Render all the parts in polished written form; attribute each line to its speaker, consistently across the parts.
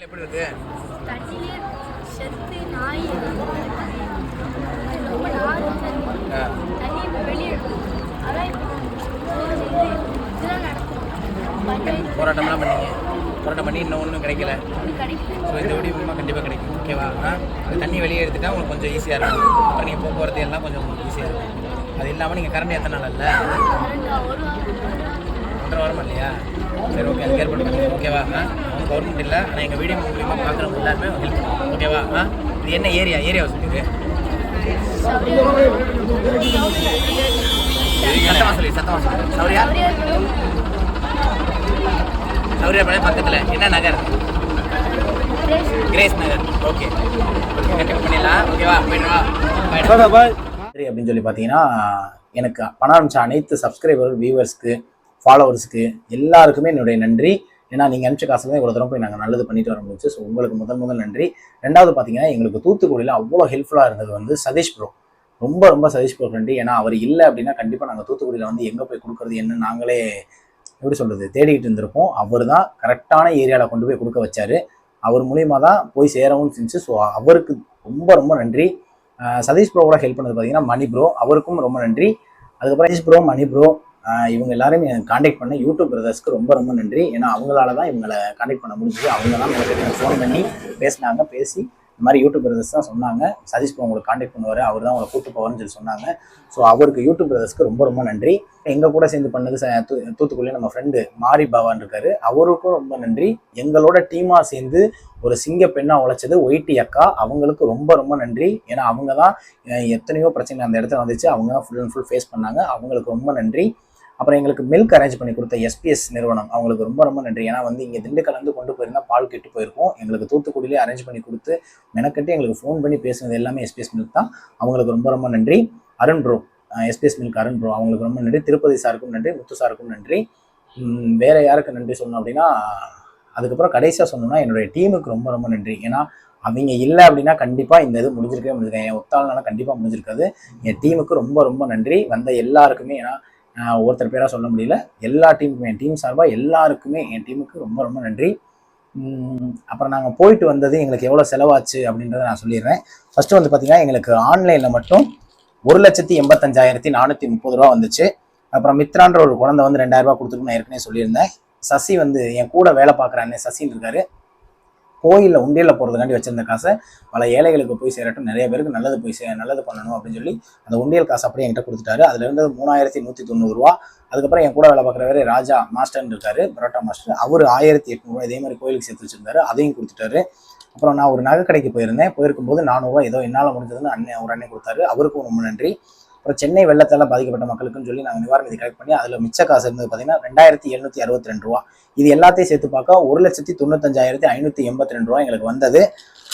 Speaker 1: எப்படி இருக்கு?
Speaker 2: தண்ணியிலே செத்து நாய் ரொம்ப நாள் தண்ணி வெளியே அதான் இதெல்லாம் நடக்கும்.
Speaker 1: போராட்டம்லாம் பண்ணீங்க, போராட்டம் பண்ணி இன்னும் ஒன்றும் கிடைக்கல.
Speaker 2: கிடைக்கல.
Speaker 1: ஸோ இந்த வீடியோ மூலமாக கண்டிப்பாக கிடைக்கும். ஓகேவா? அந்த தண்ணி வெளியே எடுத்துட்டா உங்களுக்கு கொஞ்சம் ஈஸியாக இருக்கும். அப்புறம் நீங்கள் போக்குவரத்து எல்லாம் கொஞ்சம் உங்களுக்கு ஈஸியாக இருக்கும். அது இல்லாமல் நீங்கள் கரண்ட் எத்தனை நாள் இல்லை? 1.5 வாரமா இல்லையா? சரி, ஓகே. அதுக்கு ஏற்பாடு பண்ணுங்க. ஓகேவா? கவர்மெண்ட் இல்லை, ஆனால் எங்கள் வீடியோ மூலியமாக பார்க்குறவங்க எல்லாருமே ஹெல்ப் பண்ணுவோம். ஓகேவா? இது என்ன ஏரியாவை சொல்லுது? சத்தமாக சொல்லி சௌரியா பாளையம் பக்கத்தில் என்ன நகர்? கிரேஸ் நகர். ஓகே, கண்டிப்பாக பண்ணிடலாம். ஓகேவா? சரி, அப்படின்னு சொல்லி பார்த்தீங்கன்னா எனக்கு பணம் அனுப்பிச்ச அனைத்து சப்ஸ்கிரைபர், வியூவர்ஸ்க்கு, ஃபாலோவர்ஸ்க்கு எல்லாருக்குமே என்னுடைய நன்றி. ஏன்னா நீங்கள் அனுப்பிச்ச காசுல தான் இவ்வளோ தூரம் போய் நாங்கள் நல்லது பண்ணிட்டு வர முடிச்சு. ஸோ உங்களுக்கு முதல் நன்றி. ரெண்டாவது பார்த்தீங்கன்னா எங்களுக்கு தூத்துக்குடியில் அவ்வளோ ஹெல்ப்ஃபுல்லாக இருந்தது வந்து சதீஷ் ப்ரோ. ரொம்ப சதீஷ் ப்ரோ ஃப்ரெண்டு. ஏன்னா அவர் இல்லை அப்படின்னா கண்டிப்பாக நாங்கள் தூத்துக்குடியில் வந்து எங்கே போய் கொடுக்குறது என்ன நாங்களே எப்படி சொல்கிறது தேடிக்கிட்டு இருந்திருப்போம். அவர் தான் கரெக்டான ஏரியாவில் கொண்டு போய் கொடுக்க வச்சார். அவர் மூலியமாக தான் போய் சேரவும் செஞ்சு. ஸோ அவருக்கு ரொம்ப நன்றி. சதீஷ் ப்ரோவோட ஹெல்ப் பண்ணது பார்த்தீங்கன்னா மணி ப்ரோ, அவருக்கும் ரொம்ப நன்றி. அதுக்கப்புறம் சதீஷ் ப்ரோ, மணி ப்ரோ, இவங்க எல்லாரும் எனக்கு காண்டாக்ட் பண்ண யூடியூப் பிரதர்ஸ்க்கு ரொம்ப நன்றி. ஏன்னா அவங்களால தான் இவங்களை காண்டாக்ட் பண்ண முடிஞ்சுது. அவங்க தான் எனக்கு ஃபோன் பண்ணி பேசினாங்க. பேசி இந்த மாதிரி யூடியூப் பிரதர்ஸ் தான் சொன்னாங்க, சதீஷ் ப்ரோ உங்களுக்கு காண்டாக்ட் பண்ணுவார், அவர் தான் உங்களை கூப்பிட்டு போவார்னு சொல்லி சொன்னாங்க. ஸோ அவருக்கு யூடியூப் பிரதர்ஸ்க்கு ரொம்ப நன்றி. எங்கள் கூட சேர்ந்து பண்ணது தூத்துக்குடியில் நம்ம ஃப்ரெண்டு மாரி பாவான் இருக்காரு, அவருக்கும் ரொம்ப நன்றி. எங்களோட டீமாக சேர்ந்து ஒரு சிங்க பெண்ணாக உழைச்சது ஒயிட்டி அக்கா, அவங்களுக்கு ரொம்ப நன்றி. ஏன்னா அவங்க தான் எத்தனையோ பிரச்சனை அந்த இடத்துல வந்துச்சு, அவங்க தான் ஃபுல் அண்ட் ஃபுல் ஃபேஸ் பண்ணாங்க. அவங்களுக்கு ரொம்ப நன்றி. அப்புறம் எங்களுக்கு மில்க் அரேஞ்ச் பண்ணி கொடுத்த எஸ்பிஎஸ் நிறுவனம், அவங்களுக்கு ரொம்ப நன்றி. ஏன்னா வந்து இங்கே திண்டுக்கல்லேருந்து கொண்டு போயிருந்தால் பால் கெட்டு போயிருக்கும். எங்களுக்கு தூத்துக்குடியிலே அரேஞ்ச் பண்ணி கொடுத்து மெனக்கட்டி எங்களுக்கு ஃபோன் பண்ணி பேசுனது எல்லாமே எஸ்பிஎஸ் மில்க் தான். அவங்களுக்கு ரொம்ப நன்றி. Arun bro, SBS milk Arun bro, அவங்களுக்கு ரொம்ப நன்றி. திருப்பதி சாருக்கும் நன்றி, முத்து சாருக்கும் நன்றி. வேறு யாருக்கு நன்றி சொல்லணும் அப்படின்னா, அதுக்கப்புறம் கடைசியாக சொல்லணும்னா என்னுடைய டீமுக்கு ரொம்ப நன்றி. ஏன்னா அவங்க இல்லை அப்படின்னா கண்டிப்பாக இந்த இது முடிஞ்சிருக்கேன். என் ஒத்தாள்னால கண்டிப்பாக முடிஞ்சிருக்காது. என் டீமுக்கு ரொம்ப நன்றி. வந்த எல்லாருக்குமே, ஏன்னா ஒருத்தர் பேராக சொல்ல முடியல, எல்லா டீமுக்குமே, என் டீம் சார்பாக எல்லாருக்குமே என் டீமுக்கு ரொம்ப நன்றி. அப்புறம் நாங்கள் போயிட்டு வந்தது எங்களுக்கு எவ்வளோ செலவாச்சு அப்படின்றத நான் சொல்லிடுறேன். ஃபர்ஸ்ட் வந்து பார்த்தீங்கன்னா எங்களுக்கு ஆன்லைனில் மட்டும் 1,85,430 ரூபா வந்துச்சு. அப்புறம் மித்ரான்ற ஒரு குழந்தை வந்து 2,000 ரூபா கொடுத்துருக்குன்னு நான் ஏற்கனவே சொல்லியிருந்தேன். சசி வந்து என் கூட வேலை பார்க்குற அண்ணன் சசின்னு இருக்காரு, கோயிலில் உண்டியலில் போகிறதுக்காண்டி வச்சிருந்த காசை பல ஏழைகளுக்கு போய் சேரட்டும், நிறைய பேருக்கு நல்லது பண்ணணும் அப்படின்னு சொல்லி அந்த உண்டியல் காசு அப்படியே என்கிட்ட கொடுத்துட்டாரு. அதுல இருந்தது 3,190 ரூபா. அதுக்கப்புறம் என் கூட வேலை பார்க்குறவரு ராஜா மாஸ்டர்னு இருக்காரு, பரோட்டா மாஸ்டர், அவர் 1,800 ரூபா இதே மாதிரி கோயிலுக்கு சேர்த்து வச்சிருந்தாரு, அதையும் கொடுத்துட்டாரு. அப்புறம் நான் ஒரு நகை கடைக்கு போயிருக்கும்போது 400 ரூபா ஏதோ என்னால் முடிஞ்சதுன்னு ஒரு அண்ணன் கொடுத்தாரு, அவருக்கும் ரொம்ப நன்றி. அப்புறம் சென்னை வெள்ளத்தால் பாதிக்கப்பட்ட மக்களுக்குன்னு சொல்லி நாங்கள் நிவாரண நிதி கலெக்ட் பண்ணி அதில் மிச்ச காசு இருந்தது பார்த்தீங்கன்னா 2,762 ரூபா. இது எல்லாத்தையும் சேர்த்து பார்க்க 1,95,582 ரூபா எங்களுக்கு வந்தது.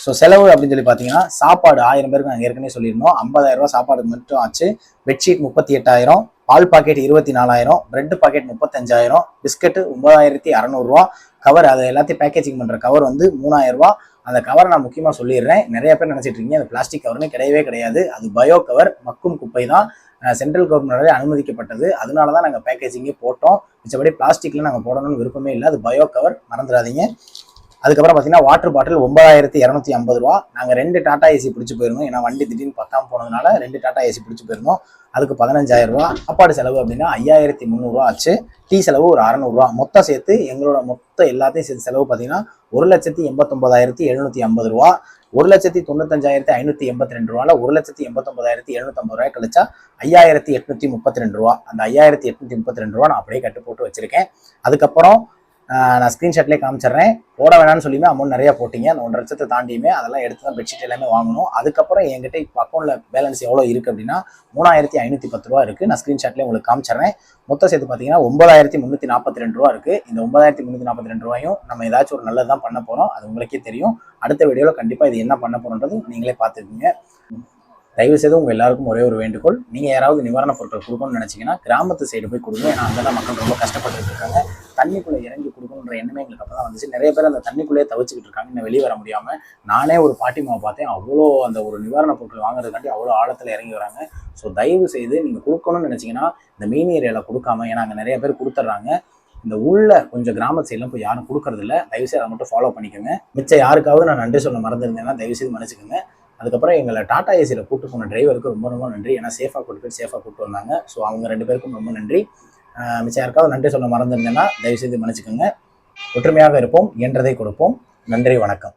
Speaker 1: ஸோ செலவு அப்படின்னு சொல்லி பார்த்தீங்கன்னா சாப்பாடு 1000 பேருக்கு நாங்கள் ஏற்கனவே சொல்லியிருந்தோம், 50,000 ரூபா சாப்பாடு மட்டும் ஆச்சு. பெட்ஷீட் 38,000, பால் பாக்கெட் 24,000, பிரெட் பாக்கெட் 35,000, பிஸ்கட்டு 9,600 ரூபா, கவர் அதை எல்லாத்தையும் பேக்கேஜிங் பண்ணுற கவர் வந்து 3,000 ரூபா. அந்த கவரை நான் முக்கியமாக சொல்லிடுறேன், நிறைய பேர் நினச்சிட்டு இருக்கீங்க அது பிளாஸ்டிக் கவர்னு, கிடையாது. அது பயோ கவர், மக்கும் குப்பை தான், சென்ட்ரல் கவர்மெண்டாலே அனுமதிக்கப்பட்டது. அதனால தான் நாங்கள் பேக்கேஜிங்கே போட்டோம். மிச்சபடி பிளாஸ்டிக்கில் நாங்கள் போடணும்னு விருப்பமே இல்லை. அது பயோ கவர், மறந்துடாதீங்க. அதுக்கப்புறம் பார்த்தீங்கன்னா வாட்டர் பாட்டில் 9,250 ரூபா. நாங்கள் 2 டாடா ஏசி பிடிச்சி போயிருந்தோம், ஏன்னா வண்டி திடீர்னு பத்தாமல் போனதுனால 2 டாடா ஏசி பிடிச்சி போயிருந்தோம். அதுக்கு 15,000 ரூபா. சாப்பாடு செலவு அப்படின்னா 5,300 ரூபா ஆச்சு. டீ செலவு ஒரு 600 ரூபா. மொத்தம் சேர்த்து எங்களோட எல்லாத்தையும் சேர்த்து செலவு பார்த்தீங்கன்னா 1,89,750 ரூபா. 1,95,582 ரூபாவில் 1,89,750 ரூபாய் கழிச்சா 5,832 ரூபா. அந்த 5,832 ரூபா நான் அப்படியே கட்டு போட்டு வச்சிருக்கேன். அதுக்கப்புறம் நான் ஸ்க்ரீன்ஷாட்லேயே காமிச்சிடுறேன். போட வேணாம்னு சொல்லியுமே அமௌண்ட் நிறையா போட்டிங்க, அந்த 1,5 லட்சத்தை தாண்டியுமே அதெல்லாம் எடுத்து தான் பெட்ஷீட் எல்லாமே வாங்கணும். அதுக்கப்புறம் என்கிட்ட இப்போ அக்கௌண்ட்டில் பேலன்ஸ் எவ்வளோ இருக்குது அப்படின்னா 3,510 ரூபா இருக்குது. நான் ஸ்க்ரீன்ஷாட்லேயே உங்களுக்கு காமிச்சிடுறேன். மொத்தம் சேர்த்து பார்த்தீங்கன்னா 9,342 ரூபா இருக்குது. இந்த 9,342 ரூபாயும் நம்ம ஏதாச்சும் ஒரு நல்லது தான் பண்ண போகிறோம், அது உங்களுக்கே தெரியும். அடுத்த வீடியோவில் கண்டிப்பாக இது என்ன பண்ண போகிறோன்றது நீங்களே பார்த்துருக்கீங்க. தயவுசெய்து உங்கள் எல்லாருக்கும் ஒரே ஒரு வேண்டுகோள், நீங்கள் யாராவது நிவாரணப் பொருட்கள் கொடுக்கணும்னு நினச்சிங்கன்னா கிராமத்து சைடு போய் கொடுங்க. ஏன்னா அங்கே தான் மக்கள் ரொம்ப கஷ்டப்பட்டு இருக்காங்க. தண்ணிக்குள்ளே இறங்கி கொடுக்கணுன்ற எண்ணமே எங்களுக்கு அப்போ தான் வந்துச்சு. நிறைய பேர் அந்த தண்ணிக்குள்ளேயே தவிச்சிக்கிட்டு இருக்காங்க, இன்னும் வெளியே வர முடியாமல். நானே ஒரு பாட்டிமாவை பார்த்தேன், அவ்வளோ அந்த ஒரு நிவாரணப் பொருட்கள் வாங்குறதுக்காண்டி அவ்வளோ ஆழத்தில் இறங்கி வராங்க. ஸோ தயவு செய்து நீங்கள் கொடுக்கணும்னு நினச்சிங்கன்னா இந்த மெயின் ஏரியாவில் கொடுக்காம, ஏன்னா அங்கே நிறைய பேர் கொடுத்துட்றாங்க, இந்த உள்ள கொஞ்சம் கிராம சைட்லாம் போய் யாரும் கொடுக்கறதில்ல. தயவுசெய்து அதை மட்டும் ஃபாலோ பண்ணிக்கோங்க. மிச்சம் யாருக்காவது நான் நன்றி சொல்ல மறந்துருந்தேன்னா தயவுசெய்து மன்னிச்சுக்கோங்க. அதுக்கப்புறம் எங்களை டாடா ஏசியில் கூட்டு போன டிரைவருக்கு ரொம்ப ரொம்ப நன்றி. ஏன்னா சேஃபாக கூட்டு போய் சேஃபாக கூப்பிட்டு வந்தாங்க. ஸோ அவங்க 2 பேருக்கும் ரொம்ப நன்றி. மிச்சம் யாருக்காவது நன்றி சொல்ல மறந்துருந்தேன்னா தயவுசெய்து மன்னிச்சுக்கோங்க. ஒற்றுமையாக இருப்போம், இயன்றதை கொடுப்போம். நன்றி, வணக்கம்.